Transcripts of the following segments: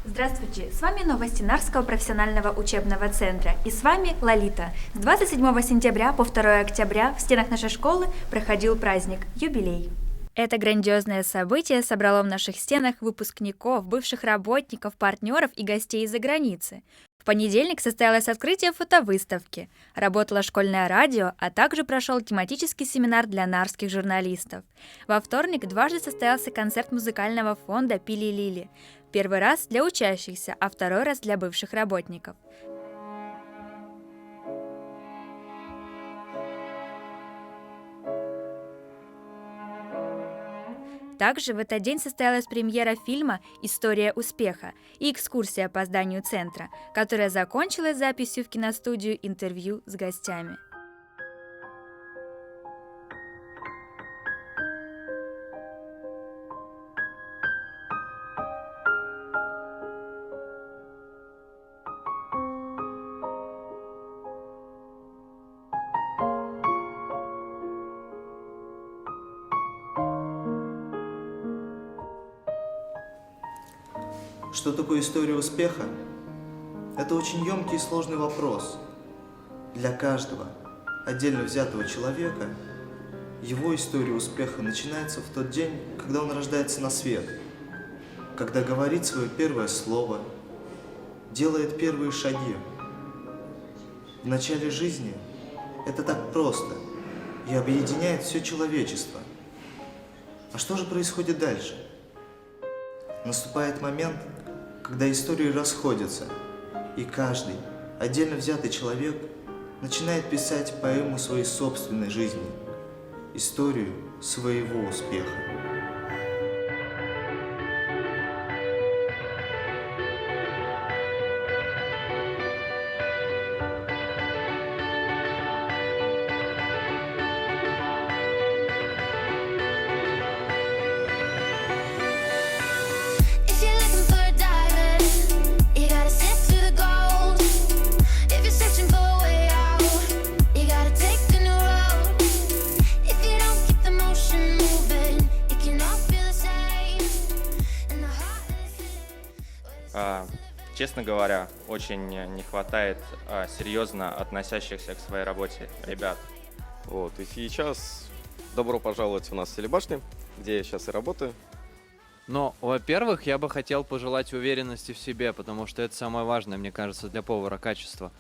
Здравствуйте, с вами новости Нарского профессионального учебного центра, и с вами Лолита. С 27 сентября по 2 октября в стенах нашей школы проходил праздник «Юбилей». Это грандиозное событие собрало в наших стенах выпускников, бывших работников, партнеров и гостей из-за границы. В понедельник состоялось открытие фотовыставки, работало школьное радио, а также прошел тематический семинар для нарских журналистов. Во вторник дважды состоялся концерт музыкального фонда «Пили-лили». Первый раз для учащихся, а второй раз для бывших работников. Также в этот день состоялась премьера фильма «История успеха» и экскурсия по зданию центра, которая закончилась записью в киностудию интервью с гостями. Что такое история успеха? Это очень емкий и сложный вопрос. Для каждого отдельно взятого человека его история успеха начинается в тот день, когда он рождается на свет, когда говорит свое первое слово, делает первые шаги. В начале жизни это так просто и объединяет все человечество. А что же происходит дальше? Наступает момент, когда истории расходятся, и каждый отдельно взятый человек начинает писать поэму своей собственной жизни, историю своего успеха. Честно говоря, очень не хватает серьезно относящихся к своей работе ребят. И сейчас добро пожаловать в нас в Селебашне, где я сейчас и работаю. Но, во-первых, я бы хотел пожелать уверенности в себе, потому что это самое важное, мне кажется, для повара качество.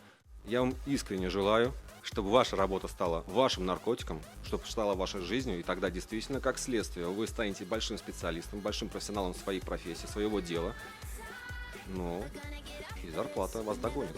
Я вам искренне желаю, чтобы ваша работа стала вашим наркотиком, чтобы стала вашей жизнью, и тогда действительно, как следствие, вы станете большим специалистом, большим профессионалом своей профессии, своего дела. И зарплата вас догонит.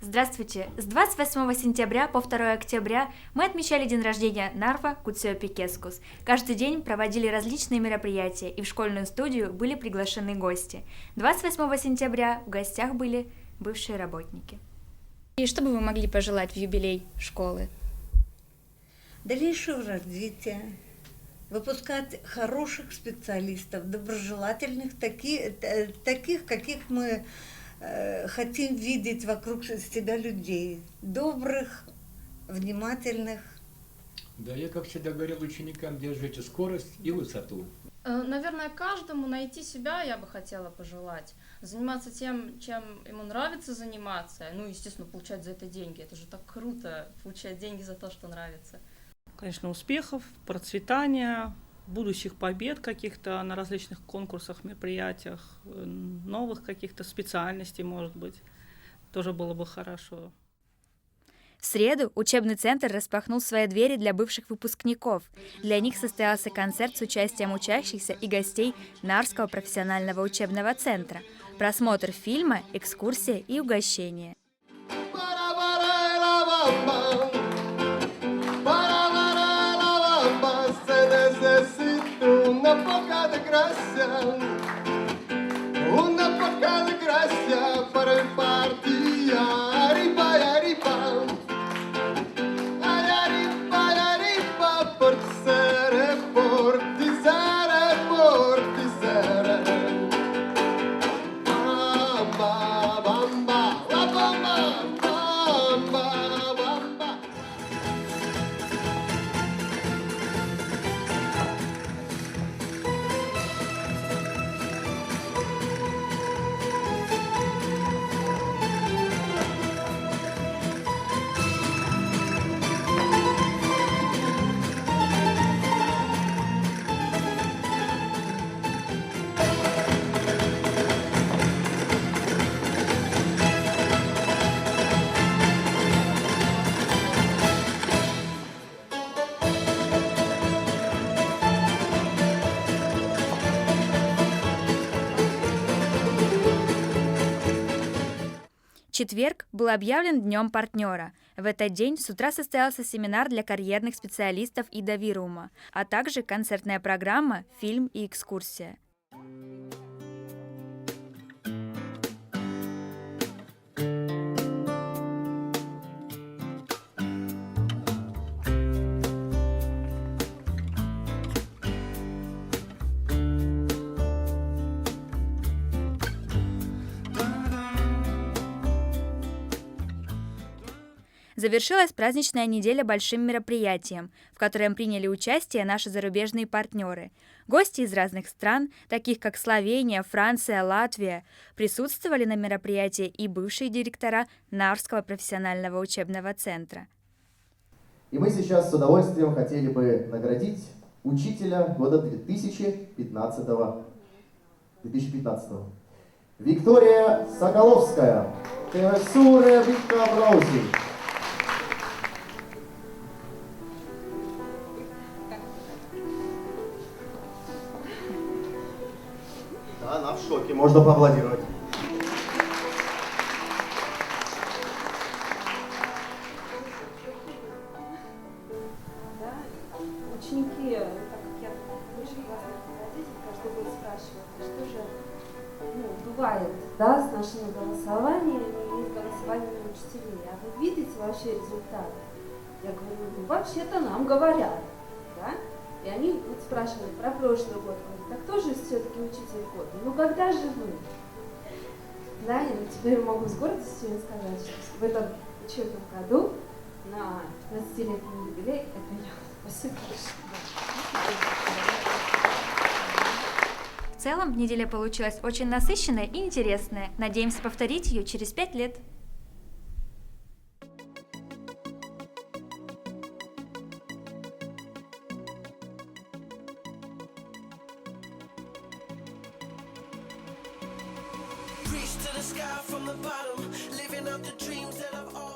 Здравствуйте! С 28 сентября по 2 октября мы отмечали день рождения Нарва Куциопикескус. Каждый день проводили различные мероприятия, и в школьную студию были приглашены гости. 28 сентября в гостях были бывшие работники. И что бы вы могли пожелать в юбилей школы? Дальнейшего развития, выпускать хороших специалистов, доброжелательных, таких, каких мы хотим видеть вокруг себя людей, добрых, внимательных. Да, я, как всегда говорил ученикам, держите скорость и высоту. Наверное, каждому найти себя я бы хотела пожелать. Заниматься тем, чем ему нравится заниматься. Естественно, получать за это деньги. Это же так круто, получать деньги за то, что нравится. Конечно, успехов, процветания, будущих побед каких-то на различных конкурсах, мероприятиях, новых каких-то специальностей, может быть, тоже было бы хорошо. В среду учебный центр распахнул свои двери для бывших выпускников. Для них состоялся концерт с участием учащихся и гостей Нарского профессионального учебного центра, просмотр фильма, экскурсия и угощение. четверг был объявлен Днем партнера. В этот день с утра состоялся семинар для карьерных специалистов и Довирума, а также концертная программа, фильм и экскурсия. Завершилась праздничная неделя большим мероприятием, в котором приняли участие наши зарубежные партнеры. Гости из разных стран, таких как Словения, Франция, Латвия, присутствовали на мероприятии и бывшие директора Нарвского профессионального учебного центра. И мы сейчас с удовольствием хотели бы наградить учителя года 2015. Виктория Соколовская. Тевесуре Викабрауси. Да, она в шоке, можно поаплодировать. Ученики, так как я высший классный руководитель, каждый год спрашивают, что же бывает, да, с нашими голосованиями и с голосованиями учителей. А вы видите вообще результат? Я говорю, вообще-то нам говорят, да? И они вот спрашивали про прошлый год, говорят, так кто же все-таки учитель года? Ну когда же вы? Да, и теперь могу с гордостью сказать, что в этом учебном году на 15-летний юбилей это я. Спасибо большое. В целом, неделя получилась очень насыщенная и интересная. Надеемся повторить ее через 5 лет. Reach to the sky from the bottom, living out the dreams that I've always